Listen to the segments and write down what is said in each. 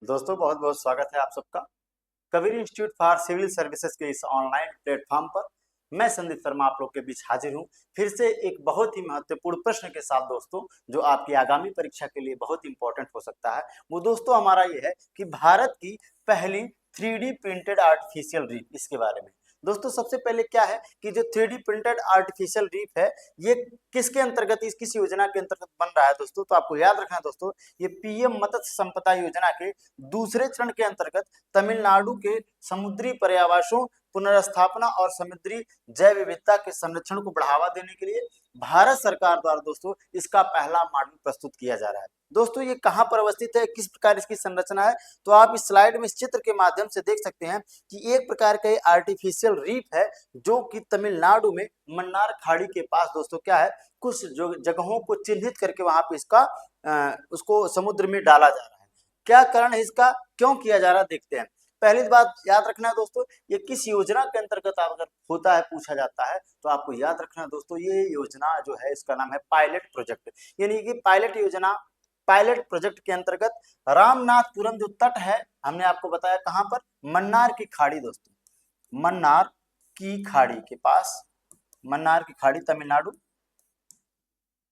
दोस्तों बहुत बहुत स्वागत है आप सबका Kabir institute for civil services के इस ऑनलाइन प्लेटफॉर्म पर। मैं संदीप शर्मा आप लोग के बीच हाजिर हूं फिर से एक बहुत ही महत्वपूर्ण प्रश्न के साथ दोस्तों, जो आपकी आगामी परीक्षा के लिए बहुत इंपॉर्टेंट हो सकता है। वो दोस्तों हमारा ये है कि भारत की पहली 3D प्रिंटेड आर्टिफिशियल रीफ, इसके बारे में। दोस्तों सबसे पहले क्या है कि जो 3D प्रिंटेड आर्टिफिशियल रीफ है, ये किसके अंतर्गत, इस किस योजना के अंतर्गत बन रहा है दोस्तों। तो आपको याद रखना है दोस्तों, ये पीएम मत्स्य संपदा योजना के दूसरे चरण के अंतर्गत तमिलनाडु के समुद्री पर्यावासों पुनर्स्थापना और समुद्री जैव विविधता के संरक्षण को बढ़ावा देने के लिए भारत सरकार द्वारा दोस्तों इसका पहला मॉड्यूल प्रस्तुत किया जा रहा है। दोस्तों ये कहां पर अवस्थित है, किस प्रकार इसकी संरचना है, तो आप इस स्लाइड में इस चित्र के माध्यम से देख सकते हैं कि एक प्रकार का आर्टिफिशियल रीफ है जो कि तमिलनाडु में मन्नार खाड़ी के पास दोस्तों क्या है, कुछ जगहों को चिन्हित करके वहां पे इसका उसको समुद्र में डाला जा रहा है। क्या कारण है इसका, क्यों किया जा रहा है, देखते हैं। पहली बात याद रखना है दोस्तों, ये किस योजना के अंतर्गत अगर होता है, पूछा जाता है, तो आपको याद रखना है दोस्तों, ये योजना जो है इसका नाम है पायलट प्रोजेक्ट। यानी कि पायलट योजना, पायलट प्रोजेक्ट के अंतर्गत रामनाथपुरम जो तट है, हमने आपको बताया कहां पर, मन्नार की खाड़ी दोस्तों, मन्नार की खाड़ी के पास, मन्नार की खाड़ी तमिलनाडु,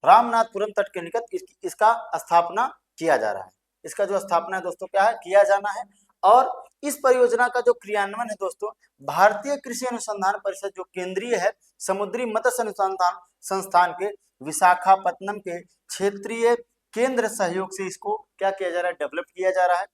रामनाथपुरम तट के निकट इसका स्थापना किया जा रहा है। इसका जो स्थापना है दोस्तों क्या है, किया जाना है। और इस परियोजना का जो क्रियान्वयन है दोस्तों, भारतीय कृषि अनुसंधान परिषद जो केंद्रीय है समुद्री मत्स्य अनुसंधान संस्थान के विशाखापत्तनम के क्षेत्रीय केंद्र सहयोग से इसको क्या किया जा रहा है, डेवलप किया जा रहा है।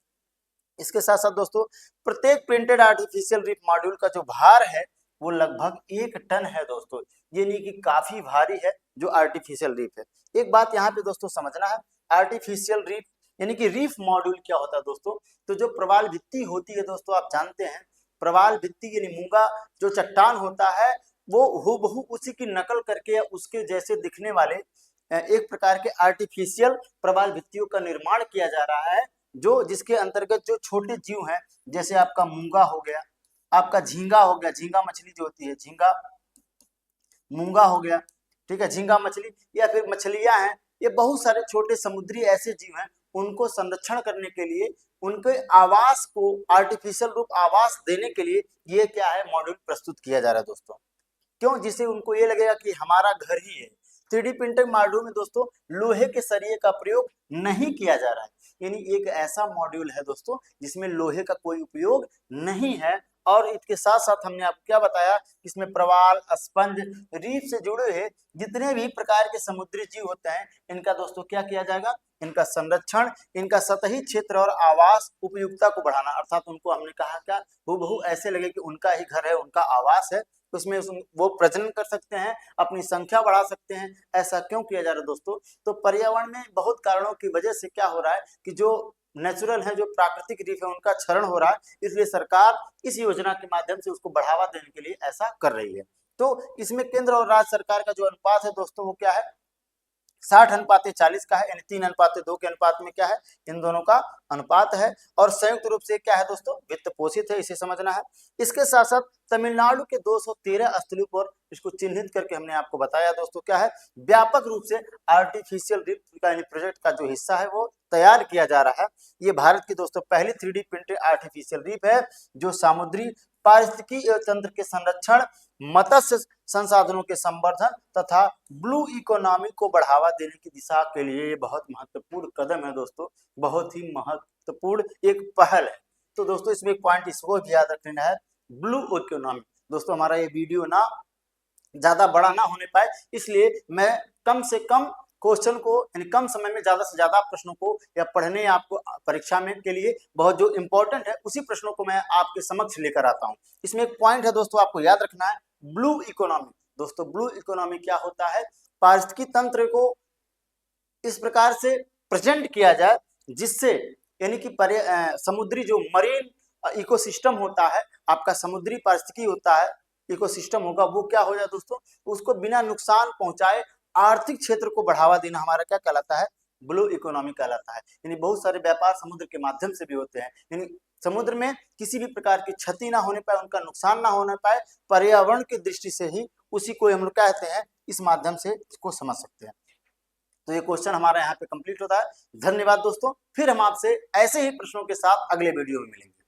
इसके साथ साथ दोस्तों प्रत्येक प्रिंटेड आर्टिफिशियल रीफ मॉड्यूल का जो भार है वो लगभग 1 टन है दोस्तों, यानी कि काफी भारी है जो आर्टिफिशियल रीफ है। एक बात यहाँ पे दोस्तों समझना है, आर्टिफिशियल रीफ यानी कि रीफ मॉड्यूल क्या होता है दोस्तों। तो जो प्रवाल भित्ति होती है दोस्तों, आप जानते हैं प्रवाल भित्ति यानी मूंगा जो चट्टान होता है, वो हूबहू उसी की नकल करके या उसके जैसे दिखने वाले एक प्रकार के आर्टिफिशियल प्रवाल भित्तियों का निर्माण किया जा रहा है, जो जिसके अंतर्गत जो छोटे जीव हैं, जैसे आपका मूंगा हो गया, आपका झींगा हो गया, झींगा मछली जो होती है, झींगा मूंगा हो गया, ठीक है, झींगा मछली, या फिर मछलियां हैं, ये बहुत सारे छोटे समुद्री ऐसे जीव हैं, उनको संरक्षण करने के लिए, उनके आवास को आर्टिफिशियल रूप आवास देने के लिए ये क्या है, मॉड्यूल प्रस्तुत किया जा रहा है दोस्तों। क्यों, जिससे उनको ये लगेगा कि हमारा घर ही है। 3D प्रिंटेड मॉड्यूल में दोस्तों लोहे के सरिये का प्रयोग नहीं किया जा रहा है, यानी एक ऐसा मॉड्यूल है दोस्तों जिसमें लोहे का कोई उपयोग नहीं है। और इसके साथ साथ हमने आपको क्या बताया, इसमें प्रवाल, स्पंज, रीफ से जुड़े हुए जितने भी प्रकार के समुद्री जीव होते हैं, इनका दोस्तों क्या किया जाएगा, इनका संरक्षण, इनका सतही क्षेत्र और आवास उपयुक्तता को बढ़ाना, अर्थात उनको हमने कहा क्या, हूबहू ऐसे लगे कि उनका ही घर है, उनका आवास है, उसमें वो प्रजनन कर सकते हैं, अपनी संख्या बढ़ा सकते हैं। ऐसा क्यों किया जा रहा है दोस्तों, तो पर्यावरण में बहुत कारणों की वजह से क्या हो रहा है कि जो नेचुरल है, जो प्राकृतिक रीफ है, उनका क्षरण हो रहा है, इसलिए सरकार इस योजना के माध्यम से उसको बढ़ावा देने के लिए ऐसा कर रही है। तो इसमें केंद्र और राज्य सरकार का जो अनुपात है दोस्तों वो क्या है, 60:40 का है, यानी 3:2 के अनुपात में क्या है, इन दोनों का अनुपात है। और संयुक्त रूप से क्या है दोस्तों, वित्त पोषित है, इसे समझना है। इसके साथ साथ तमिलनाडु के 213 स्थलों पर इसको चिन्हित करके हमने आपको बताया दोस्तों क्या है, व्यापक रूप से आर्टिफिशियल रीफ का प्रोजेक्ट का जो हिस्सा है वो तैयार किया जा रहा है। ये भारत की दोस्तों पहली 3D प्रिंटेड आर्टिफिशियल रीफ है जो समुद्री पारिस्थितिकी तंत्र के संरक्षण, मत्स्य संसाधनों के संवर्धन तथा ब्लू इकोनॉमी को बढ़ावा देने की दिशा के लिए ये बहुत महत्वपूर्ण कदम है दोस्तों, बहुत ही महत्वपूर्ण एक पहल है। तो दोस्तों इसमें एक पॉइंट इसको भी याद रखना है, ब्लू इकोनॉमी। दोस्तों हमारा ये वीडियो ना ज्यादा बड़ा ना होने पाए, इसलिए मैं कम से कम क्वेश्चन को, यानी कम समय में ज्यादा से ज्यादा प्रश्नों को या पढ़ने आपको परीक्षा में के लिए बहुत जो इंपॉर्टेंट है उसी प्रश्नों को मैं आपके समक्ष लेकर आता हूं। इसमें एक पॉइंट है दोस्तों आपको याद रखना है, ब्लू इकोनॉमी। दोस्तों ब्लू इकोनॉमी क्या होता है, पारिस्थितिकी तंत्र को इस प्रकार से प्रेजेंट किया जाए जिससे, यानी कि समुद्री जो मरीन इकोसिस्टम होता है, आपका समुद्री पारिस्थितिकी होता है, इकोसिस्टम होगा, वो क्या हो जाए दोस्तों, उसको बिना नुकसान पहुंचाए आर्थिक क्षेत्र को बढ़ावा देना हमारा क्या कहलाता है, ब्लू इकोनॉमी कहलाता है। यानी बहुत सारे व्यापार समुद्र के माध्यम से भी होते हैं, यानी समुद्र में किसी भी प्रकार की क्षति ना होने पाए, उनका नुकसान ना होने पाए, पर्यावरण की दृष्टि से ही उसी को हम लोग कहते हैं, इस माध्यम से इसको समझ सकते हैं। तो ये क्वेश्चन हमारा यहाँ पे कंप्लीट होता है। धन्यवाद दोस्तों, फिर हम आपसे ऐसे ही प्रश्नों के साथ अगले वीडियो में मिलेंगे।